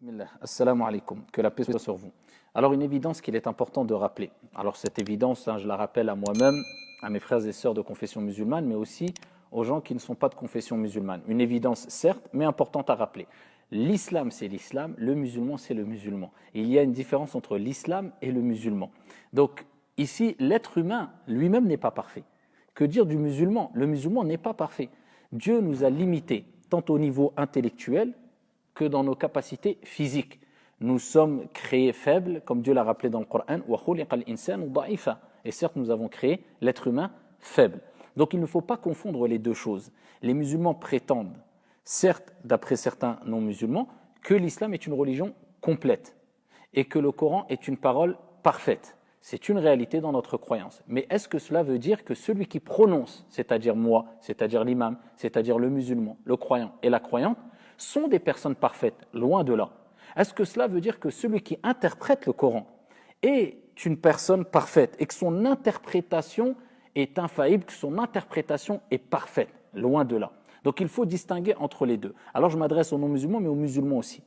Bismillah. Assalamu alaikum. Que la paix soit sur vous. Alors, une évidence qu'il est important de rappeler. Alors, cette évidence, je la rappelle à moi-même, à mes frères et sœurs de confession musulmane, mais aussi aux gens qui ne sont pas de confession musulmane. Une évidence, certes, mais importante à rappeler. L'islam, c'est l'islam. Le musulman, c'est le musulman. Et il y a une différence entre l'islam et le musulman. Donc, ici, l'être humain lui-même n'est pas parfait. Que dire du musulman? Le musulman n'est pas parfait. Dieu nous a limités, tant au niveau intellectuel que dans nos capacités physiques. Nous sommes créés faibles, comme Dieu l'a rappelé dans le Coran, et certes, nous avons créé l'être humain faible. Donc, il ne faut pas confondre les deux choses. Les musulmans prétendent, certes, d'après certains non-musulmans, que l'islam est une religion complète et que le Coran est une parole parfaite. C'est une réalité dans notre croyance. Mais est-ce que cela veut dire que celui qui prononce, c'est-à-dire moi, c'est-à-dire l'imam, c'est-à-dire le musulman, le croyant et la croyante, sont des personnes parfaites? Loin de là. Est-ce que cela veut dire que celui qui interprète le Coran est une personne parfaite et que son interprétation est infaillible, que son interprétation est parfaite? Loin de là. Donc il faut distinguer entre les deux. Alors je m'adresse aux non-musulmans, mais aux musulmans aussi.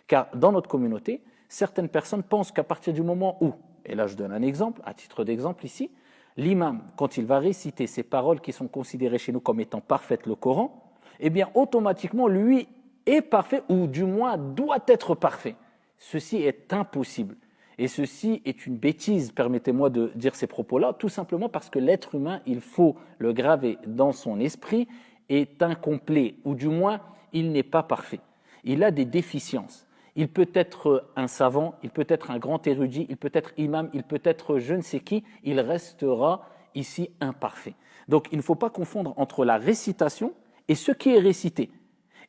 Car dans notre communauté, certaines personnes pensent qu'à partir du moment où, et là je donne un exemple, à titre d'exemple ici, l'imam, quand il va réciter ces paroles qui sont considérées chez nous comme étant parfaites, le Coran, eh bien automatiquement lui est parfait, ou du moins doit être parfait. Ceci est impossible. Et ceci est une bêtise, permettez-moi de dire ces propos-là, tout simplement parce que l'être humain, il faut le graver dans son esprit, est incomplet, ou du moins, il n'est pas parfait. Il a des déficiences. Il peut être un savant, il peut être un grand érudit, il peut être imam, il peut être je ne sais qui, il restera ici imparfait. Donc, il ne faut pas confondre entre la récitation et ce qui est récité.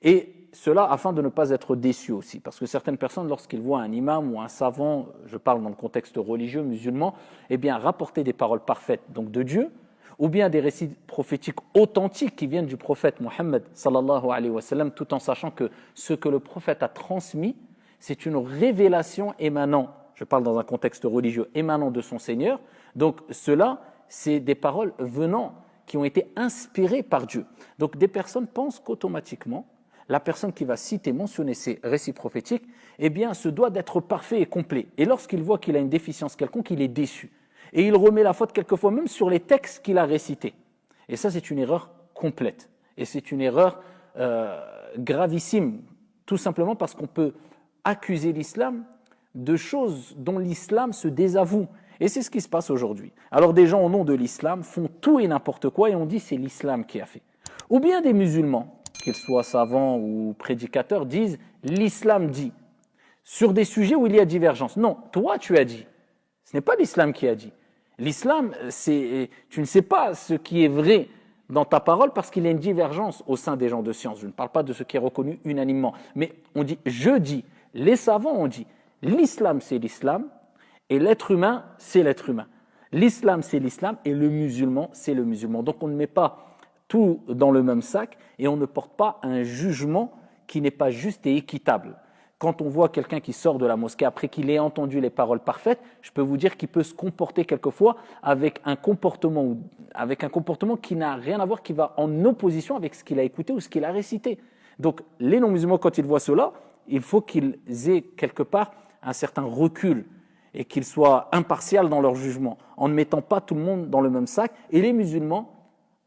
Et cela afin de ne pas être déçu aussi, parce que certaines personnes, lorsqu'ils voient un imam ou un savant, je parle dans le contexte religieux, musulman, eh bien rapporter des paroles parfaites donc de Dieu, ou bien des récits prophétiques authentiques qui viennent du prophète Mohammed sallallahu alayhi wa sallam, tout en sachant que ce que le prophète a transmis, c'est une révélation émanant, je parle dans un contexte religieux, émanant de son Seigneur. Donc cela, c'est des paroles venant, qui ont été inspirées par Dieu. Donc des personnes pensent qu'automatiquement, la personne qui va citer, mentionner ces récits prophétiques, eh bien, se doit d'être parfait et complet. Et lorsqu'il voit qu'il a une déficience quelconque, il est déçu. Et il remet la faute quelquefois même sur les textes qu'il a récités. Et ça, c'est une erreur complète. Et c'est une erreur gravissime, tout simplement parce qu'on peut accuser l'islam de choses dont l'islam se désavoue. Et c'est ce qui se passe aujourd'hui. Alors des gens au nom de l'islam font tout et n'importe quoi et on dit c'est l'islam qui a fait. Ou bien des musulmans, qu'ils soient savants ou prédicateurs, disent l'islam dit, sur des sujets où il y a divergence. Non, toi tu as dit. Ce n'est pas l'islam qui a dit. L'islam, tu ne sais pas ce qui est vrai dans ta parole parce qu'il y a une divergence au sein des gens de science. Je ne parle pas de ce qui est reconnu unanimement. Mais on dit, je dis, les savants ont dit, l'islam c'est l'islam et l'être humain c'est l'être humain. L'islam c'est l'islam et le musulman c'est le musulman. Donc on ne met pas tout dans le même sac et on ne porte pas un jugement qui n'est pas juste et équitable. Quand on voit quelqu'un qui sort de la mosquée après qu'il ait entendu les paroles parfaites, je peux vous dire qu'il peut se comporter quelquefois avec un comportement qui n'a rien à voir, qui va en opposition avec ce qu'il a écouté ou ce qu'il a récité. Donc les non-musulmans, quand ils voient cela, il faut qu'ils aient quelque part un certain recul et qu'ils soient impartials dans leur jugement, en ne mettant pas tout le monde dans le même sac. Et les musulmans,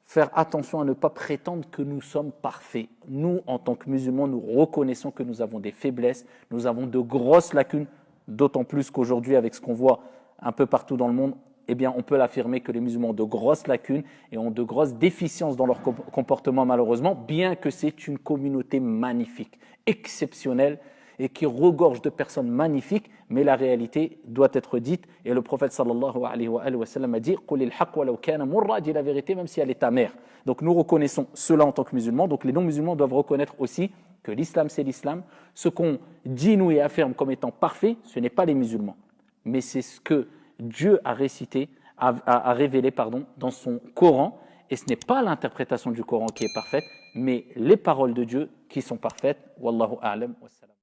faire attention à ne pas prétendre que nous sommes parfaits. Nous, en tant que musulmans, nous reconnaissons que nous avons des faiblesses, nous avons de grosses lacunes, d'autant plus qu'aujourd'hui, avec ce qu'on voit un peu partout dans le monde, eh bien, on peut l'affirmer que les musulmans ont de grosses lacunes et ont de grosses déficiences dans leur comportement, malheureusement, bien que c'est une communauté magnifique, exceptionnelle, et qui regorge de personnes magnifiques, mais la réalité doit être dite. Et le prophète sallallahu alayhi wa sallam a dit « Qulil haqq walau kana murra » dit la vérité même si elle est amère. Donc nous reconnaissons cela en tant que musulmans. Donc les non-musulmans doivent reconnaître aussi que l'islam c'est l'islam. Ce qu'on dit nous et affirme comme étant parfait, ce n'est pas les musulmans, mais c'est ce que Dieu a récité, a révélé dans son Coran. Et ce n'est pas l'interprétation du Coran qui est parfaite, mais les paroles de Dieu qui sont parfaites. Wallahu a'lam.